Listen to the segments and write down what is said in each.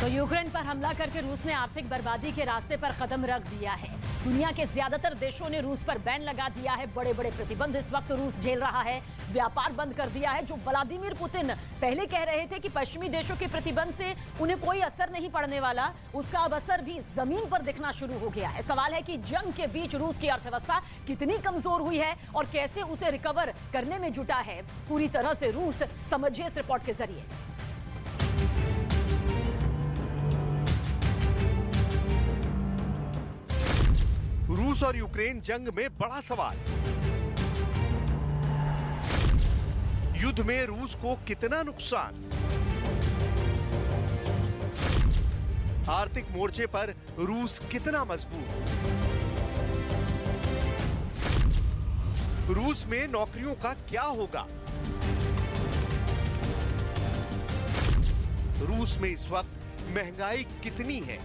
Ukraine पर हमला करके रूस ने आर्थिक बर्बादी के रास्ते पर कदम रख दिया है। दुनिया के ज्यादातर देशों ने रूस पर बैन लगा दिया है। बड़े बड़े प्रतिबंध इस वक्त रूस झेल रहा है। व्यापार बंद कर दिया है। जो व्लादिमीर पुतिन पहले कह रहे थे कि पश्चिमी देशों के प्रतिबंध से उन्हें कोई असर नहीं पड़ने वाला, उसका अब असर भी जमीन पर दिखना शुरू हो गया है। सवाल है कि जंग के बीच रूस की अर्थव्यवस्था कितनी कमजोर हुई है और कैसे उसे रिकवर करने में जुटा है पूरी तरह से रूस। समझिए इस रिपोर्ट के जरिए। रूस और यूक्रेन जंग में बड़ा सवाल। युद्ध में रूस को कितना नुकसान? आर्थिक मोर्चे पर रूस कितना मजबूत? रूस में नौकरियों का क्या होगा? रूस में इस वक्त महंगाई कितनी है?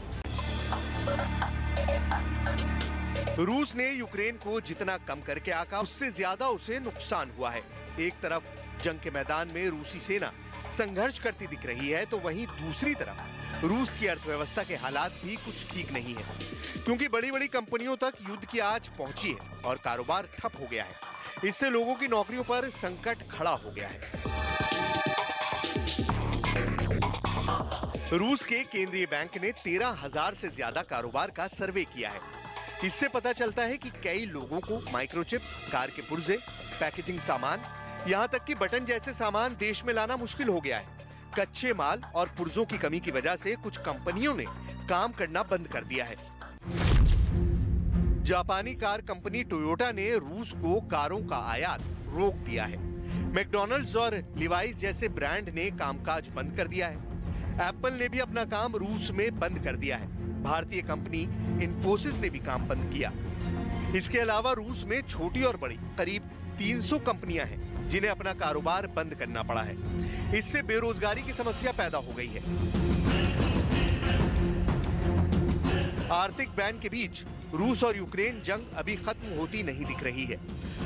रूस ने यूक्रेन को जितना कम करके आका, उससे ज्यादा उसे नुकसान हुआ है। एक तरफ जंग के मैदान में रूसी सेना संघर्ष करती दिख रही है, तो वहीं दूसरी तरफ रूस की अर्थव्यवस्था के हालात भी कुछ ठीक नहीं है, क्योंकि बड़ी बड़ी कंपनियों तक युद्ध की आंच पहुंची है और कारोबार ठप हो गया है। इससे लोगों की नौकरियों पर संकट खड़ा हो गया है। रूस के केंद्रीय बैंक ने 13,000 से ज्यादा कारोबार का सर्वे किया है। इससे पता चलता है कि कई लोगों को माइक्रोचिप्स, कार के पुर्जे, पैकेजिंग सामान, यहां तक कि बटन जैसे सामान देश में लाना मुश्किल हो गया है। कच्चे माल और पुर्जों की कमी की वजह से कुछ कंपनियों ने काम करना बंद कर दिया है। जापानी कार कंपनी टोयोटा ने रूस को कारों का आयात रोक दिया है। मैकडॉनल्ड्स और लिवाइस जैसे ब्रांड ने कामकाज बंद कर दिया है। एप्पल ने भी अपना काम रूस में बंद कर दिया है। भारतीय कंपनी इन्फोसिस ने भी काम बंद किया। इसके अलावा रूस में छोटी और बड़ी करीब 300 कंपनियां हैं जिन्हें अपना कारोबार बंद करना पड़ा है। इससे बेरोजगारी की समस्या पैदा हो गई है। आर्थिक बैन के बीच रूस और यूक्रेन जंग अभी खत्म होती नहीं दिख रही है।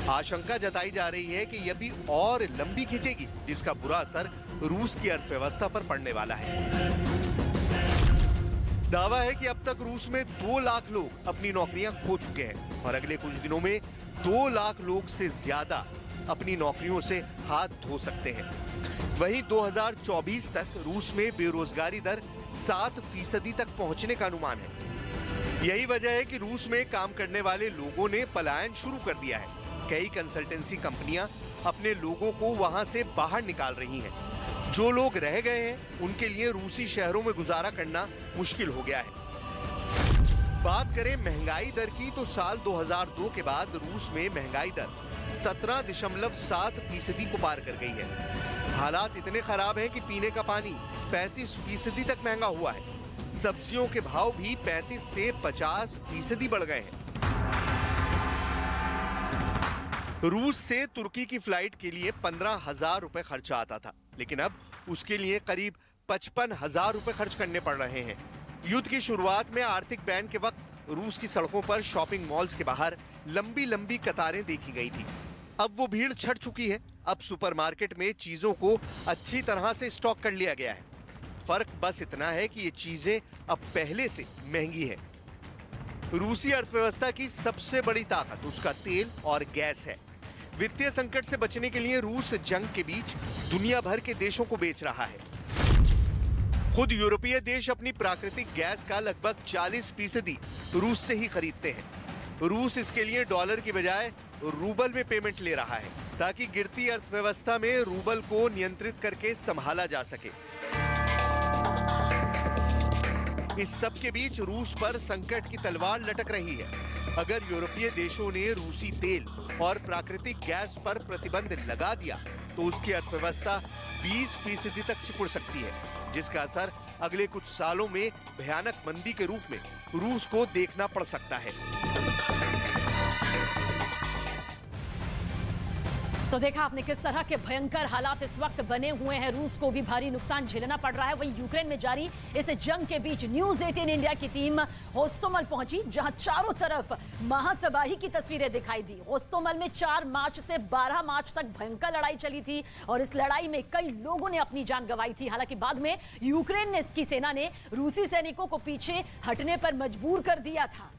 आशंका जताई जा रही है कि यह भी और लंबी खिंचेगी, जिसका बुरा असर रूस की अर्थव्यवस्था पर पड़ने वाला है। दावा है कि अब तक रूस में 2 लाख लोग अपनी नौकरियां खो चुके हैं और अगले कुछ दिनों में 2 लाख लोग से ज्यादा अपनी नौकरियों से हाथ धो सकते हैं। वहीं 2024 तक रूस में बेरोजगारी दर 7% तक पहुंचने का अनुमान है। यही वजह है कि रूस में काम करने वाले लोगों ने पलायन शुरू कर दिया है। कई कंसल्टेंसी कंपनियां अपने लोगों को वहां से बाहर निकाल रही हैं। जो लोग रह गए हैं उनके लिए रूसी शहरों में गुजारा करना मुश्किल हो गया है। बात करें महंगाई दर की, तो साल 2002 के बाद रूस में महंगाई दर 17.7% को पार कर गई है। हालात इतने खराब हैं कि पीने का पानी 35% तक महंगा हुआ है। सब्जियों के भाव भी 35 से 50% बढ़ गए हैं। रूस से तुर्की की फ्लाइट के लिए 15,000 रुपए खर्चा आता था, लेकिन अब उसके लिए करीब 55,000 रुपए खर्च करने पड़ रहे हैं। युद्ध की शुरुआत में आर्थिक बैन के वक्त रूस की सड़कों पर शॉपिंग मॉल्स के बाहर लंबी लंबी कतारें देखी गई थी। अब वो भीड़ छट चुकी है। अब सुपरमार्केट में चीजों को अच्छी तरह से स्टॉक कर लिया गया है। फर्क बस इतना है कि ये चीजें अब पहले से महंगी है। रूसी अर्थव्यवस्था की सबसे बड़ी ताकत उसका तेल और गैस है। वित्तीय संकट से बचने के लिए रूस जंग के बीच दुनिया भर के देशों को बेच रहा है। खुद यूरोपीय देश अपनी प्राकृतिक गैस का लगभग 40% रूस से ही खरीदते हैं। रूस इसके लिए डॉलर की बजाय रूबल में पेमेंट ले रहा है, ताकि गिरती अर्थव्यवस्था में रूबल को नियंत्रित करके संभाला जा सके। इस सब के बीच रूस पर संकट की तलवार लटक रही है। अगर यूरोपीय देशों ने रूसी तेल और प्राकृतिक गैस पर प्रतिबंध लगा दिया, तो उसकी अर्थव्यवस्था 20% तक सिकुड़ सकती है, जिसका असर अगले कुछ सालों में भयानक मंदी के रूप में रूस को देखना पड़ सकता है। तो देखा आपने किस तरह के भयंकर हालात इस वक्त बने हुए हैं। रूस को भी भारी नुकसान झेलना पड़ रहा है। वहीं यूक्रेन में जारी इस जंग के बीच न्यूज 18 इंडिया की टीम होस्टोमल पहुंची, जहां चारों तरफ महातबाही की तस्वीरें दिखाई दी। होस्टोमल में 4 मार्च से 12 मार्च तक भयंकर लड़ाई चली थी और इस लड़ाई में कई लोगों ने अपनी जान गंवाई थी। हालांकि बाद में यूक्रेन की सेना ने रूसी सैनिकों को पीछे हटने पर मजबूर कर दिया था।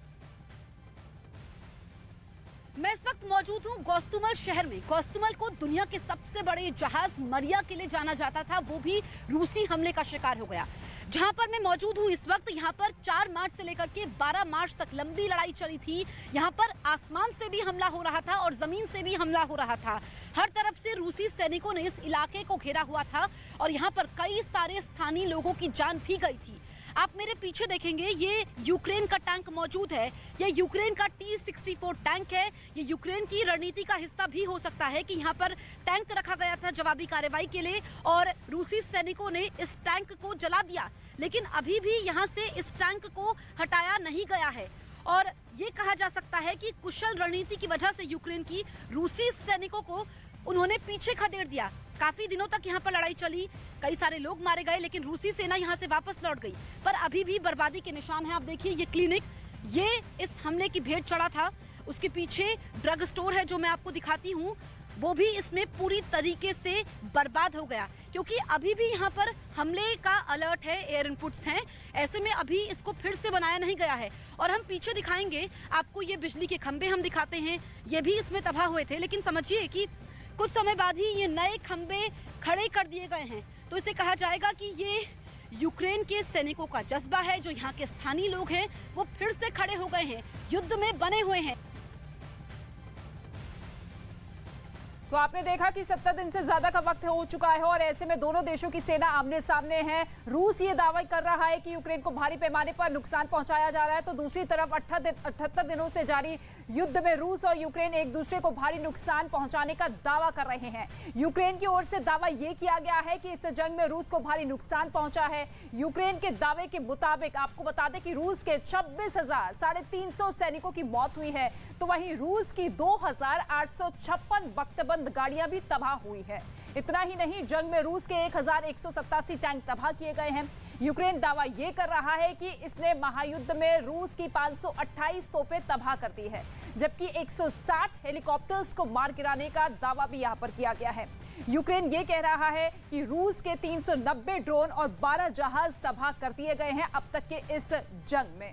मैं इस वक्त मौजूद हूँ गोस्तुमल शहर में। गोस्तुमल को दुनिया के सबसे बड़े जहाज मरिया के लिए जाना जाता था, वो भी रूसी हमले का शिकार हो गया। जहां पर मैं मौजूद हूँ इस वक्त, यहाँ पर 4 मार्च से लेकर के 12 मार्च तक लंबी लड़ाई चली थी। यहाँ पर आसमान से भी हमला हो रहा था और जमीन से भी हमला हो रहा था। हर तरफ से रूसी सैनिकों ने इस इलाके को घेरा हुआ था और यहाँ पर कई सारे स्थानीय लोगों की जान भी गई थी। आप मेरे पीछे देखेंगे, ये यूक्रेन का टैंक मौजूद है। ये यूक्रेन का T-64 टैंक है। ये यूक्रेन की रणनीति का हिस्सा भी हो सकता है कि यहाँ पर टैंक रखा गया था जवाबी कार्रवाई के लिए और रूसी सैनिकों ने इस टैंक को जला दिया। लेकिन अभी भी यहाँ से इस टैंक को हटाया नहीं गया है और ये कहा जा सकता है कि कुशल रणनीति की वजह से यूक्रेन की रूसी सैनिकों को उन्होंने पीछे खदेड़ दिया। काफी दिनों तक यहाँ पर लड़ाई चली, कई सारे लोग मारे गए, लेकिन रूसी सेना यहाँ से वापस लौट गई। पर अभी भी बर्बादी के निशान हैं। आप देखिए, ये क्लिनिक, ये इस हमले की भेंट चढ़ा था। उसके पीछे ड्रग स्टोर है जो मैं आपको दिखाती हूँ, वो भी इसमें पूरी तरीके से बर्बाद हो गया, क्योंकि अभी भी यहाँ पर हमले का अलर्ट है, एयर इनपुट्स हैं। ऐसे में अभी इसको फिर से बनाया नहीं गया है। और हम पीछे दिखाएंगे आपको, ये बिजली के खंभे हम दिखाते हैं, ये भी इसमें तबाह हुए थे। लेकिन समझिए कि कुछ समय बाद ही ये नए खंभे खड़े कर दिए गए हैं। तो इसे कहा जाएगा कि ये यूक्रेन के सैनिकों का जज्बा है। जो यहाँ के स्थानीय लोग हैं वो फिर से खड़े हो गए हैं, युद्ध में बने हुए हैं। तो आपने देखा कि 70 दिन से ज्यादा का वक्त हो चुका है और ऐसे में दोनों देशों की सेना आमने सामने है। रूस ये दावा कर रहा है कि यूक्रेन को भारी पैमाने पर नुकसान पहुंचाया जा रहा है, तो दूसरी तरफ 78 दिनों से जारी युद्ध में रूस और यूक्रेन एक दूसरे को भारी नुकसान पहुंचाने का दावा कर रहे हैं। यूक्रेन की ओर से दावा ये किया गया है कि इस जंग में रूस को भारी नुकसान पहुंचा है। यूक्रेन के दावे के मुताबिक आपको बता दें कि रूस के 26,350 सैनिकों की मौत हुई है, तो वहीं रूस की 2,856 वक्तबंद गाड़ियां भी तबाह हुई है। इतना ही नहीं, जंग में रूस के 1,187 टैंक तबाह किए गए हैं। यूक्रेन दावा यह कर रहा है कि इसने महायुद्ध में रूस की 528 तोपें तबाह कर दी है, जबकि 160 हेलीकॉप्टर्स को मार गिराने का दावा भी यहां पर किया गया है। यूक्रेन ये कह रहा है कि रूस के 390 ड्रोन और 12 जहाज तबाह कर दिए गए हैं अब तक के इस जंग में।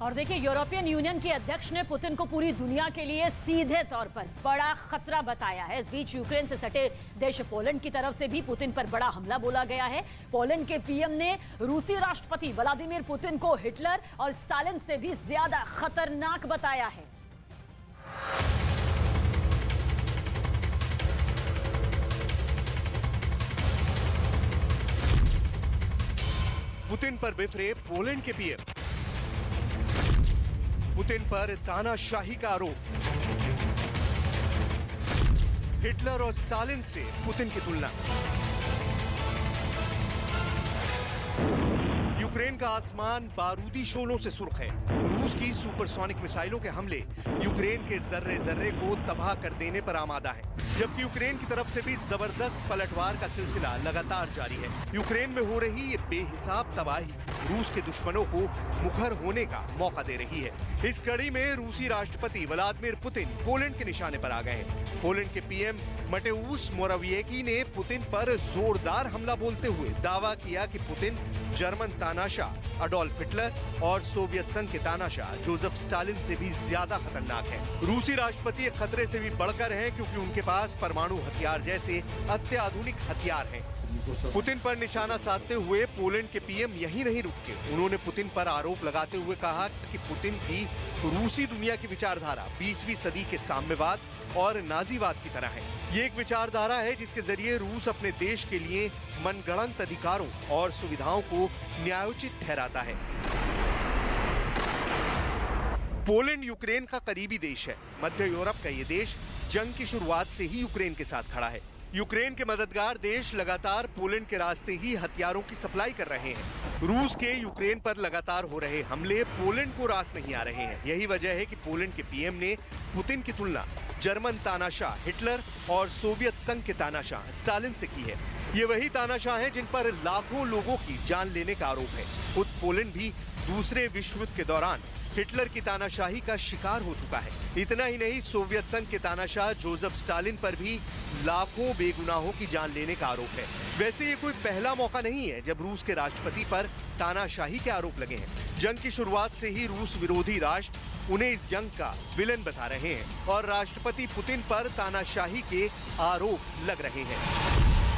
और देखिए, यूरोपियन यूनियन के अध्यक्ष ने पुतिन को पूरी दुनिया के लिए सीधे तौर पर बड़ा खतरा बताया है। इस बीच यूक्रेन से सटे देश पोलैंड की तरफ से भी पुतिन पर बड़ा हमला बोला गया है। पोलैंड के पीएम ने रूसी राष्ट्रपति व्लादिमीर पुतिन को हिटलर और स्टालिन से भी ज्यादा खतरनाक बताया है। पुतिन पर बिफरे पोलैंड के पीएम। पुतिन पर तानाशाही का आरोप। हिटलर और स्टालिन से पुतिन की तुलना। यूक्रेन का आसमान बारूदी शोलों से सुर्ख है। रूस की सुपरसोनिक मिसाइलों के हमले यूक्रेन के जर्रे जर्रे को तबाह कर देने पर आमादा है, जबकि यूक्रेन की तरफ से भी जबरदस्त पलटवार का सिलसिला लगातार जारी है। यूक्रेन में हो रही ये बेहिसाब तबाही रूस के दुश्मनों को मुखर होने का मौका दे रही है। इस कड़ी में रूसी राष्ट्रपति व्लादिमीर पुतिन पोलैंड के निशाने पर आ गए हैं। पोलैंड के पीएम मटेउस मोराविएकी ने पुतिन पर जोरदार हमला बोलते हुए दावा किया कि पुतिन जर्मन तानाशाह अडोल्फ हिटलर और सोवियत संघ के तानाशाह जोसेफ स्टालिन से भी ज्यादा खतरनाक है। रूसी राष्ट्रपति एक खतरे से भी बढ़कर हैं, क्योंकि उनके पास परमाणु हथियार जैसे अत्याधुनिक हथियार हैं। पुतिन पर निशाना साधते हुए पोलैंड के पीएम यही नहीं रुके। उन्होंने पुतिन पर आरोप लगाते हुए कहा कि पुतिन की रूसी दुनिया की विचारधारा 20वीं सदी के साम्यवाद और नाजीवाद की तरह है। ये एक विचारधारा है जिसके जरिए रूस अपने देश के लिए मनगढ़ंत अधिकारों और सुविधाओं को न्यायोचित ठहराता है। पोलैंड यूक्रेन का करीबी देश है। मध्य यूरोप का ये देश जंग की शुरुआत से ही यूक्रेन के साथ खड़ा है। यूक्रेन के मददगार देश लगातार पोलैंड के रास्ते ही हथियारों की सप्लाई कर रहे हैं। रूस के यूक्रेन पर लगातार हो रहे हमले पोलैंड को रास नहीं आ रहे हैं। यही वजह है कि पोलैंड के पीएम ने पुतिन की तुलना जर्मन तानाशाह हिटलर और सोवियत संघ के तानाशाह स्टालिन से की है। ये वही तानाशाह हैं जिन पर लाखों लोगों की जान लेने का आरोप है। खुद पोलैंड भी दूसरे विश्व युद्ध के दौरान हिटलर की तानाशाही का शिकार हो चुका है। इतना ही नहीं, सोवियत संघ के तानाशाह जोसेफ स्टालिन पर भी लाखों बेगुनाहों की जान लेने का आरोप है। वैसे ये कोई पहला मौका नहीं है जब रूस के राष्ट्रपति पर तानाशाही के आरोप लगे हैं। जंग की शुरुआत से ही रूस विरोधी राष्ट्र उन्हें इस जंग का विलन बता रहे हैं और राष्ट्रपति पुतिन पर तानाशाही के आरोप लग रहे हैं।